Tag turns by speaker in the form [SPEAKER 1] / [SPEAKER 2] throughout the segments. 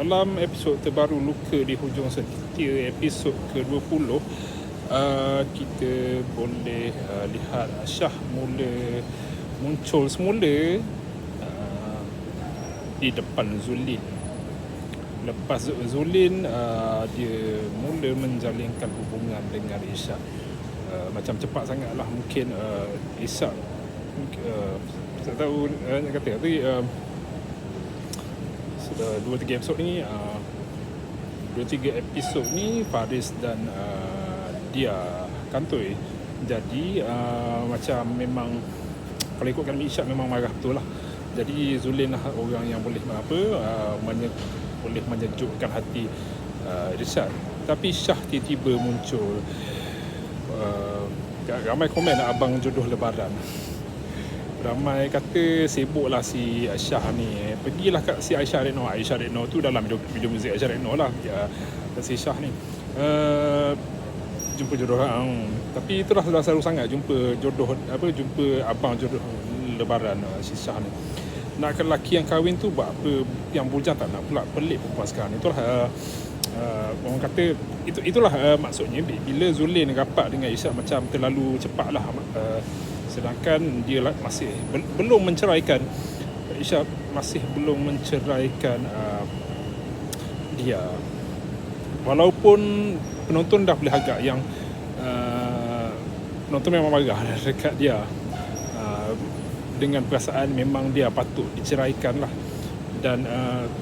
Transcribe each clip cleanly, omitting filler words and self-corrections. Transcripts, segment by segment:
[SPEAKER 1] Dalam episod terbaru Luka di Hujung Setia, episod ke-20, kita boleh lihat Syah mula muncul semula di depan Zulin. Lepas Zulin, dia mula menjalinkan hubungan dengan Irsyad. Macam cepat sangat lah mungkin. Irsyad tak tahu nak kata tapi 2-3 episod ni, 2-3 episod ni Faris dan dia kantoi. Jadi macam memang kalau ikutkan Irsyad memang marah betul lah. Jadi Zulin lah orang yang boleh boleh menyejukkan hati Irsyad. Tapi Syah tiba-tiba muncul. Ramai komen abang jodoh lebaran. Ramai kata sibuklah si Syah ni. Pergilah kat si Aisyah Redno. Aisyah Redno tu dalam video muzik Aisyah Redno lah. Si Syah ni jumpa jodoh orang. Tapi itulah dah seru sangat jumpa jodoh, jumpa abang jodoh lebaran si Syah ni. Nak lelaki yang kahwin tu buat apa, yang bujang tak nak pula, pelik perempuan sekarang. Itulah orang kata itulah maksudnya bila Zulin rapat dengan Irsyad macam terlalu cepat lah. Sedangkan dia masih belum menceraikan. Irsyad masih belum menceraikan dia. Walaupun penonton dah boleh agak yang penonton memang marah dekat dia, dengan perasaan memang dia patut diceraikan lah. Dan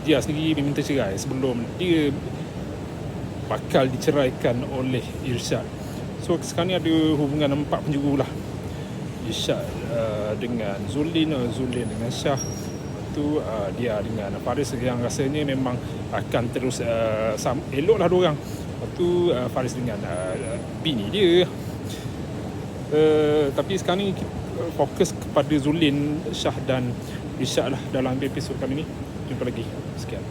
[SPEAKER 1] dia sendiri meminta cerai sebelum dia bakal diceraikan oleh Irsyad. So sekarang ni ada hubungan 4 penjuru lah. Irsyad dengan Zulin dengan Syah. Lepas tu dia dengan Faris yang rasanya memang akan terus elok lah diorang. Lepas tu Faris dengan bini dia. Tapi sekarang ni fokus kepada Zulin, Syah dan Irsyad lah dalam episod kali ni. Jumpa lagi. Sekian.